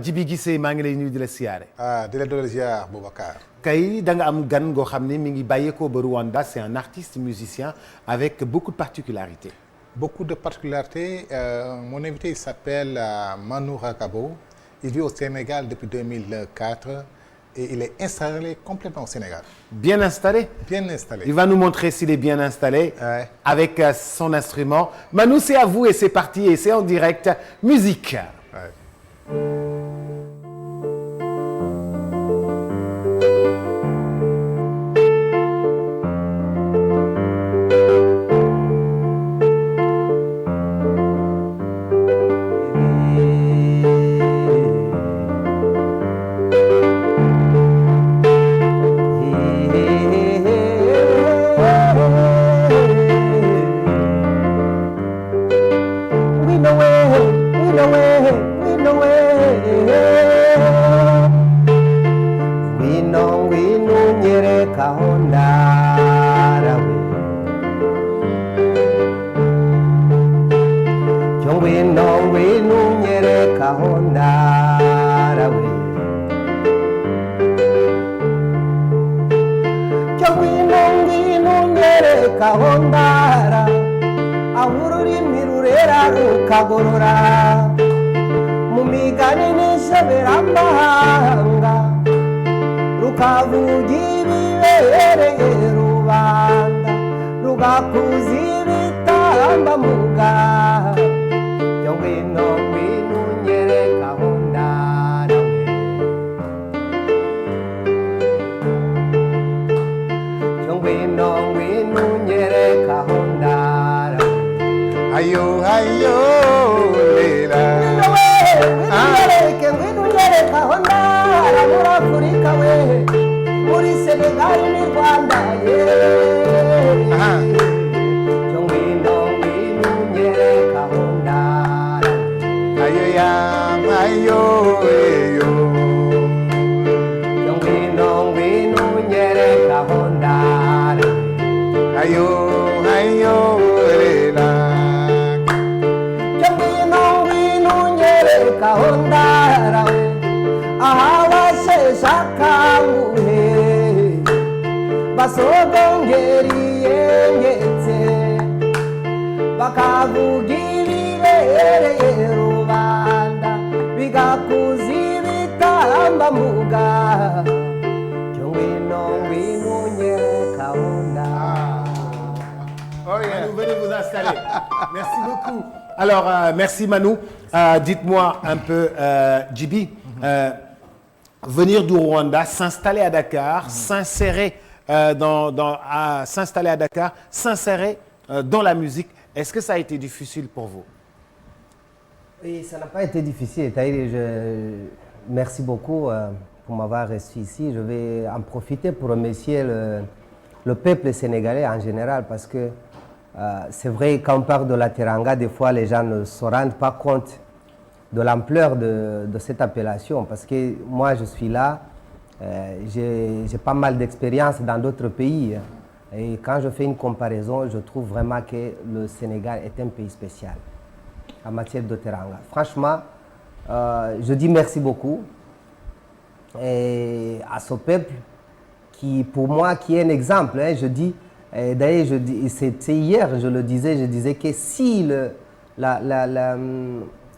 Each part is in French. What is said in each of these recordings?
Djiby Guissé maa ngi lay nuyu di la siyaare. di la doole ziar Boubacar. kay da nga am gan goo xam ne mi ngi bàyyeekoo ba Rwanda, c'est un artiste musicien avec beaucoup de particularités. Beaucoup de particularités. Mon invité il s'appelle Manu Rakabo. Il vit au Sénégal depuis 2004 et il est installé complètement au Sénégal. Bien installé? Bien installé. Il va nous montrer s'il est bien installé avec son instrument. Manu, c'est à vous et c'est parti et c'est en direct. Musique. Ouais. Merci beaucoup. Alors, merci Manu. Dites-moi un peu, Djiby, venir du Rwanda, s'installer à Dakar, s'insérer s'installer à Dakar, s'insérer dans la musique, est-ce que ça a été difficile pour vous? Oui, ça n'a pas été difficile. Merci beaucoup pour m'avoir reçu ici. Je vais en profiter pour remercier le peuple sénégalais en général parce que c'est vrai, quand on parle de la Teranga, des fois les gens ne se rendent pas compte de l'ampleur de cette appellation. Parce que moi, je suis là, j'ai pas mal d'expérience dans d'autres pays. Et quand je fais une comparaison, je trouve vraiment que le Sénégal est un pays spécial en matière de Teranga. Franchement, je dis merci beaucoup et à ce peuple qui, pour moi, qui est un exemple. Je dis. D'ailleurs, c'était hier, je disais que si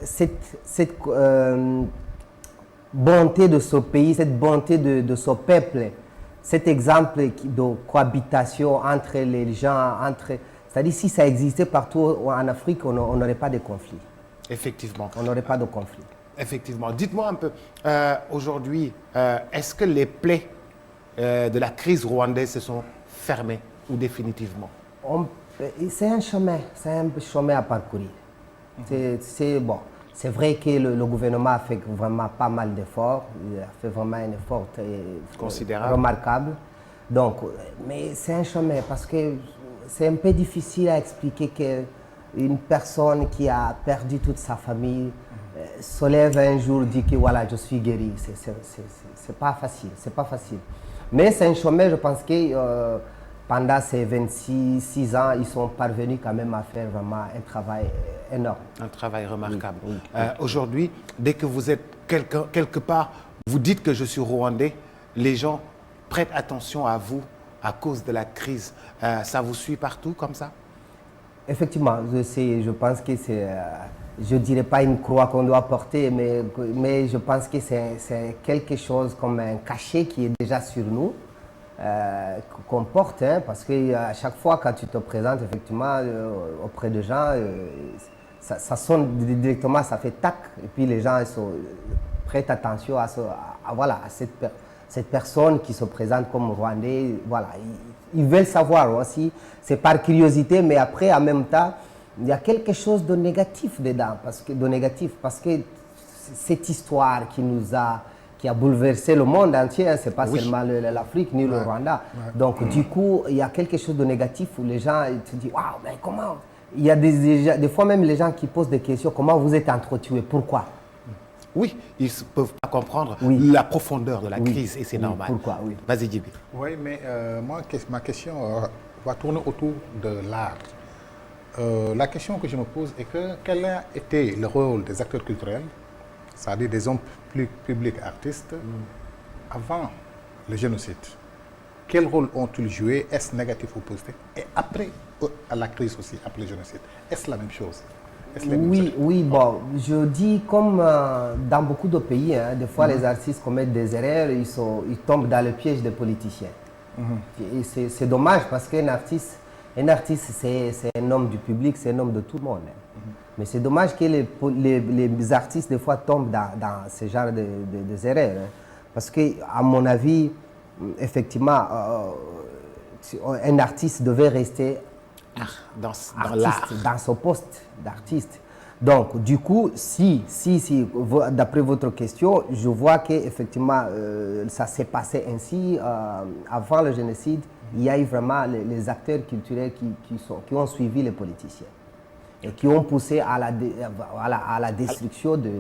cette bonté de ce pays, cette bonté de ce peuple, cet exemple de cohabitation entre les gens, c'est-à-dire si ça existait partout en Afrique, on n'aurait pas de conflit. Effectivement. On n'aurait pas de conflit. Effectivement. Dites-moi un peu, aujourd'hui, est-ce que les plaies de la crise rwandaise se sont fermées ou définitivement? C'est un chemin à parcourir. C'est bon. C'est vrai que le gouvernement a fait vraiment pas mal d'efforts. Il a fait vraiment un effort considérable, remarquable. Donc, mais c'est un chemin parce que c'est un peu difficile à expliquer qu'une personne qui a perdu toute sa famille se lève un jour et dit que voilà, je suis guéri. C'est pas facile. Mais c'est un chemin, je pense que pendant ces 26 ans, ils sont parvenus quand même à faire vraiment un travail énorme. Un travail remarquable. Oui. Aujourd'hui, dès que vous êtes quelque part, vous dites que je suis rwandais, les gens prêtent attention à vous à cause de la crise. Ça vous suit partout comme ça? Effectivement, je pense que c'est, je ne dirais pas une croix qu'on doit porter, mais je pense que c'est quelque chose comme un cachet qui est déjà sur nous, qu'on porte, hein, parce qu'à chaque fois quand tu te présentes effectivement auprès de gens, ça sonne directement, ça fait tac, et puis les gens prêtent attention voilà, à cette personne qui se présente comme Rwandais. Voilà, ils veulent savoir aussi, c'est par curiosité, mais après, en même temps, il y a quelque chose de négatif dedans, parce que cette histoire qui a bouleversé le monde entier, hein, c'est pas seulement l'Afrique ni le Rwanda. Donc, du coup, il y a quelque chose de négatif où les gens te disent, waouh, mais comment? Il y a des fois même les gens qui posent des questions, comment vous êtes entretués, pourquoi? Oui, ils ne peuvent pas comprendre la profondeur de la crise et c'est normal. Pourquoi? Oui. Vas-y, Djibi. Oui, mais moi, ma question va tourner autour de l'art. La question que je me pose est quel a été le rôle des acteurs culturels, c'est-à-dire des hommes publics artistes, avant le génocide? Quel rôle ont-ils joué? Est-ce négatif ou positif? Et après, à la crise aussi, après le génocide, est-ce la même chose? Oui, bon, je dis comme dans beaucoup de pays, hein, des fois les artistes commettent des erreurs, ils tombent dans le piège des politiciens. Et c'est dommage parce qu'un artiste, c'est un homme du public, c'est un homme de tout le monde. Hein. Mais c'est dommage que les artistes, des fois, tombent dans ce genre de erreurs. Hein. Parce qu'à mon avis, effectivement, un artiste devait rester dans l'art, dans son poste d'artiste. Donc, du coup, si d'après votre question, je vois qu'effectivement, ça s'est passé ainsi. Avant le génocide, il y a eu vraiment les acteurs culturels qui ont suivi les politiciens et qui ont poussé à la destruction du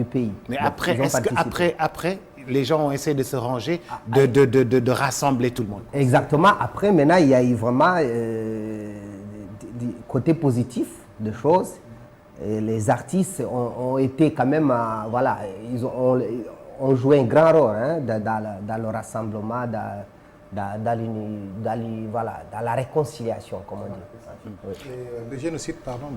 pays. Mais donc, après, est-ce qu'après, les gens ont essayé de se ranger, de rassembler tout le monde? Exactement. Après, maintenant, il y a eu vraiment du côté positif de choses. Et les artistes ont été quand même, ils ont joué un grand rôle hein, dans le rassemblement, dans la réconciliation, comme on dit. Le génocide, pardon,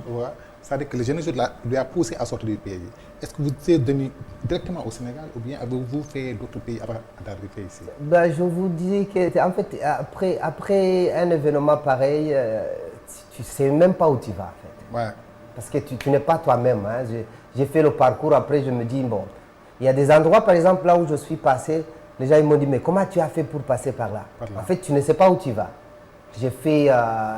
c'est-à-dire que le génocide lui a poussé à sortir du pays. Est-ce que vous êtes venu directement au Sénégal ou bien avez-vous fait d'autres pays avant d'arriver ici? Je vous dis que, en fait, après un événement pareil, tu ne sais même pas où tu vas, en fait. Ouais. Parce que tu n'es pas toi-même. Hein. J'ai fait le parcours, après je me dis, bon, il y a des endroits, par exemple, là où je suis passé, les gens ils m'ont dit, mais comment tu as fait pour passer par là? En fait, tu ne sais pas où tu vas. J'ai fait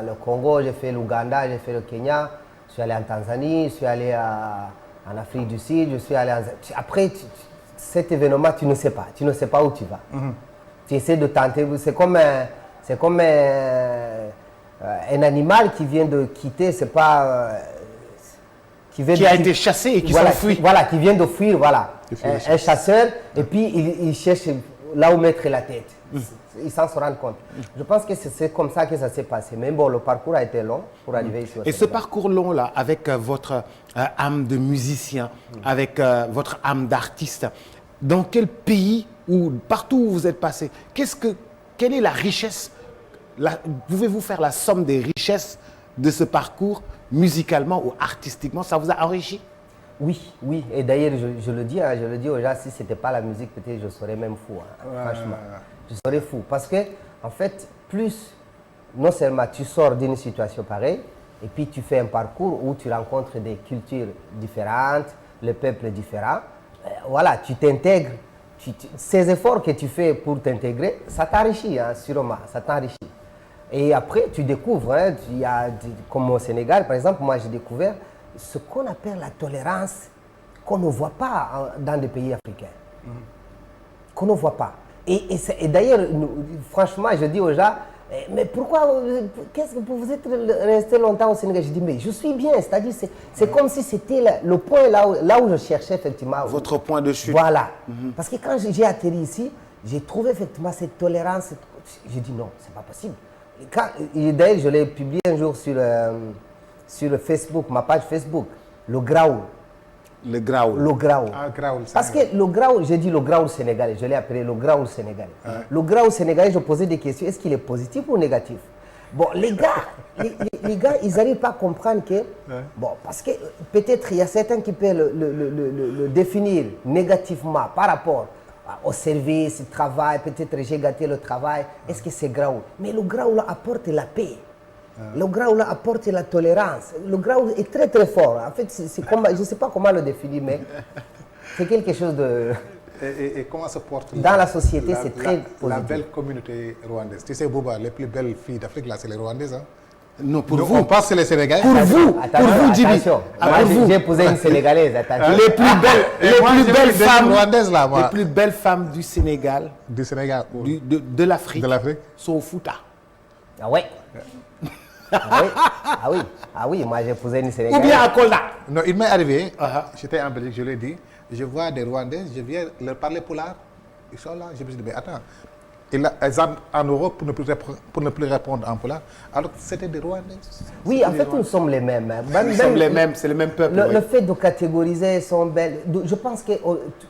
le Congo, j'ai fait l'Ouganda, j'ai fait le Kenya, je suis allé en Tanzanie, je suis allé en Afrique du Sud, je suis allé en... Après, cet événement, tu ne sais pas où tu vas. Tu essaies de tenter, c'est comme un animal qui vient de quitter, c'est pas... qui a été chassé et qui s'enfuit. Voilà, qui vient de fuir, voilà. Un chasseur, et puis il cherche là où mettre la tête. Ils s'en se rendent compte. Je pense que c'est comme ça que ça s'est passé. Mais bon, le parcours a été long pour arriver ici au Sénégal. Et ce parcours long-là, avec votre âme de musicien, avec votre âme d'artiste, dans quel pays ou partout où vous êtes passé, quelle est la richesse? Pouvez-vous faire la somme des richesses de ce parcours musicalement ou artistiquement? Ça vous a enrichi? Oui. Et d'ailleurs, je le dis aux gens, si ce n'était pas la musique, peut-être je serais même fou, hein, franchement. Je serais fou. Parce que, en fait, plus, non seulement tu sors d'une situation pareille, et puis tu fais un parcours où tu rencontres des cultures différentes, les peuples différents. Voilà, tu t'intègres. Ces efforts que tu fais pour t'intégrer, ça t'enrichit, hein, sûrement, ça t'enrichit. Et après, tu découvres, hein, comme au Sénégal, par exemple, moi j'ai découvert ce qu'on appelle la tolérance qu'on ne voit pas dans des pays africains. Qu'on ne voit pas. Et d'ailleurs, franchement, je dis aux gens, mais pourquoi, qu'est-ce que vous êtes resté longtemps au Sénégal? Je dis, mais je suis bien, c'est-à-dire, c'est comme si c'était le point là où je cherchais effectivement. Votre point de chute. Voilà. Parce que quand j'ai atterri ici, j'ai trouvé effectivement cette tolérance. J'ai dit, non, c'est pas possible. D'ailleurs, je l'ai publié un jour sur Facebook, ma page Facebook, le Graoul. Le graoul. Le graoul. Ah, graoul, Parce que le graoul, j'ai dit le graoul sénégalais, je l'ai appelé le graoul sénégalais. Le graoul sénégalais, je posais des questions, est-ce qu'il est positif ou négatif? Bon, les gars, ils n'arrivent pas à comprendre que... Bon, parce que peut-être il y a certains qui peuvent le définir négativement par rapport au service, au travail, peut-être j'ai gâté le travail, est-ce que c'est graoul? Mais le graoul apporte la paix. Le graoul apporte la tolérance. Le graoul est très très fort. En fait, je ne sais pas comment le définir, mais c'est quelque chose de... Et comment se porte dans la société, c'est très positif. La belle communauté rwandaise. Tu sais, Bouba, les plus belles filles d'Afrique, là, c'est les Rwandaises. Hein? Non, pour Nous, vous. on pense que c'est les Sénégalais. Pour vous, Djiby. Attention, Ah, pour vous. j'ai épousé une Sénégalaise, attention. Les plus belles femmes, rwandaises, là, moi. les plus belles femmes du Sénégal, Du Sénégal. de l'Afrique, De l'Afrique. sont au Fouta. Ah ouais. Ah oui, moi j'ai épousé une Ou Sénégalaise. bien à Kolda. Non, il m'est arrivé, j'étais en Belgique, je l'ai dit, je vois des Rwandaises, je viens leur parler polar, ils sont là, je me suis dit, mais attends, elles sont en Europe pour ne plus répondre en polar, alors que c'était des Rwandaises. Oui, en fait, nous sommes les mêmes. Nous sommes les mêmes, c'est le même peuple. oui. Le fait de catégoriser sont belles, je pense que...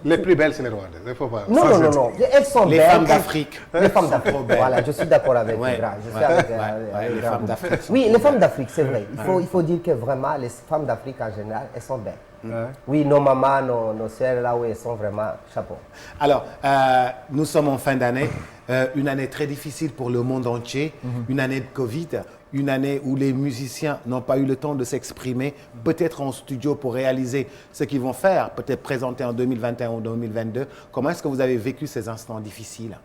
Les plus belles, c'est les Rwandaises, il faut pas... Non, elles sont Les belles. femmes d'Afrique. Les femmes d'Afrique, voilà, je suis d'accord avec Ouais, le grand. Je suis ouais, avec, ouais, les grand. femmes d'Afrique sont Oui, les femmes d'Afrique, c'est vrai. Il faut dire que vraiment, les femmes d'Afrique en général, elles sont belles. Oui, nos mamans, nos sœurs, là où elles sont vraiment chapeau. Alors, nous sommes en fin d'année, une année très difficile pour le monde entier, une année de Covid, une année où les musiciens n'ont pas eu le temps de s'exprimer, peut-être en studio pour réaliser ce qu'ils vont faire, peut-être présenter en 2021 ou 2022. Comment est-ce que vous avez vécu ces instants difficiles?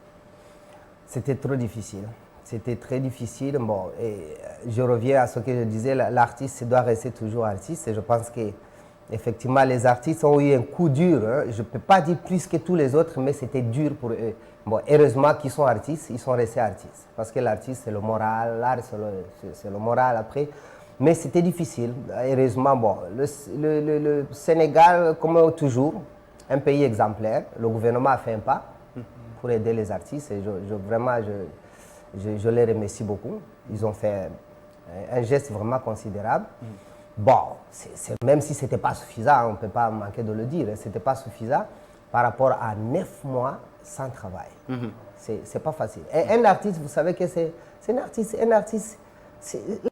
C'était trop difficile. C'était très difficile. Bon, et je reviens à ce que je disais, l'artiste doit rester toujours artiste. Et je pense que effectivement, les artistes ont eu un coup dur. Hein. Je ne peux pas dire plus que tous les autres, mais c'était dur pour eux. Bon, heureusement qu'ils sont artistes, ils sont restés artistes. Parce que l'artiste, c'est le moral, l'art, c'est le moral après. Mais c'était difficile. Heureusement, bon, le Sénégal, comme toujours, un pays exemplaire. Le gouvernement a fait un pas pour aider les artistes. Et vraiment, je les remercie beaucoup. Ils ont fait un geste vraiment considérable. Bon, même si ce n'était pas suffisant, on ne peut pas manquer de le dire, ce n'était pas suffisant par rapport à 9 mois sans travail. C'est pas facile. Et un artiste, vous savez que c'est un artiste.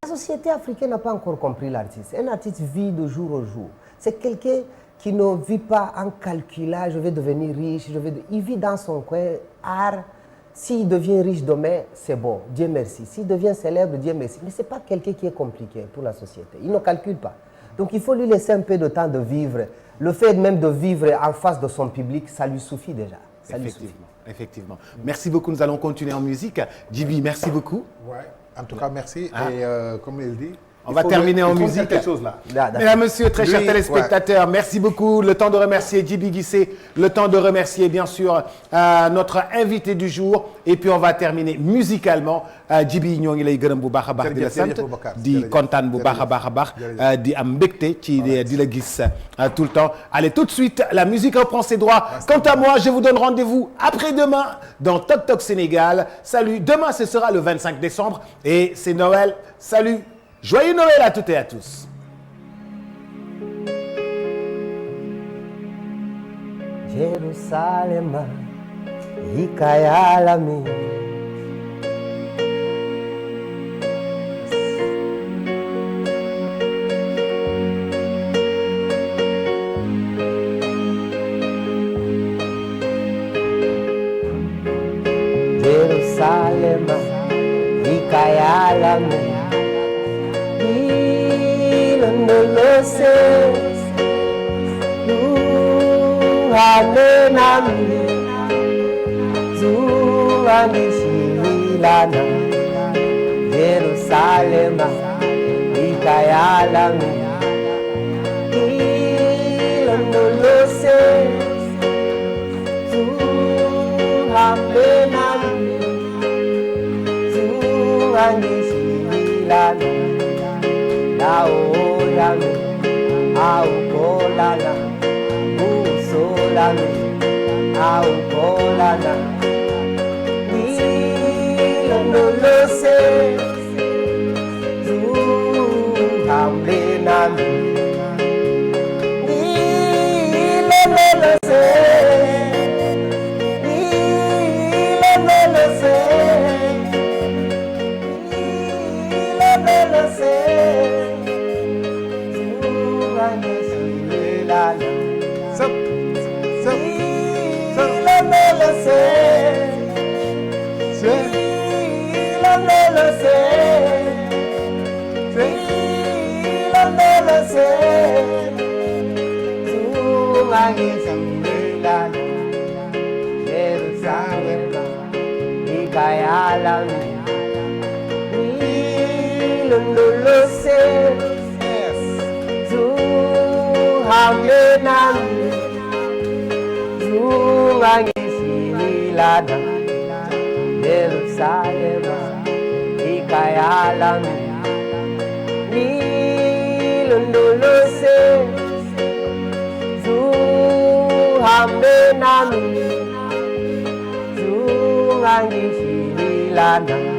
La société africaine n'a pas encore compris l'artiste. Un artiste vit de jour au jour. C'est quelqu'un qui ne vit pas en calculant, je vais devenir riche, il vit dans son coin, art. S'il devient riche demain, c'est bon, Dieu merci. S'il devient célèbre, Dieu merci. Mais ce n'est pas quelqu'un qui est compliqué pour la société. Il ne calcule pas. Donc il faut lui laisser un peu de temps de vivre. Le fait même de vivre en face de son public, ça lui suffit déjà. Effectivement. Merci beaucoup. Nous allons continuer en musique. Djiby, merci beaucoup. Ouais, en tout cas, merci. Et comme il dit, on va terminer en musique. Quelque chose là. Mesdames, messieurs, très chers téléspectateurs, merci beaucoup. Le temps de remercier Djiby Guissé, le temps de remercier bien sûr notre invité du jour. Et puis on va terminer musicalement. Djiby ñoo ngi lay gërëm bu baax a baax di la sant di kontaan bu baax a baax di am mbégte ci di la gis tout le temps. Allez, tout de suite, la musique reprend ses droits. Quant à moi, je vous donne rendez-vous après-demain dans Toc Toc Sénégal. Salut, demain ce sera le 25 décembre et c'est Noël. Salut. Joyeux Noël à toutes et à tous. Jerusalem, Ikayalami. Jerusalem, Ikayalami. Ilondolose Luhanenami Zuangishilana Jerusalema Ikayalami Ilondolose Zuhanenami Zuangishilana Aolami, Aukolana, Usolami, Aukolana, Ilondolose, Zuhambenami, Zungangi silana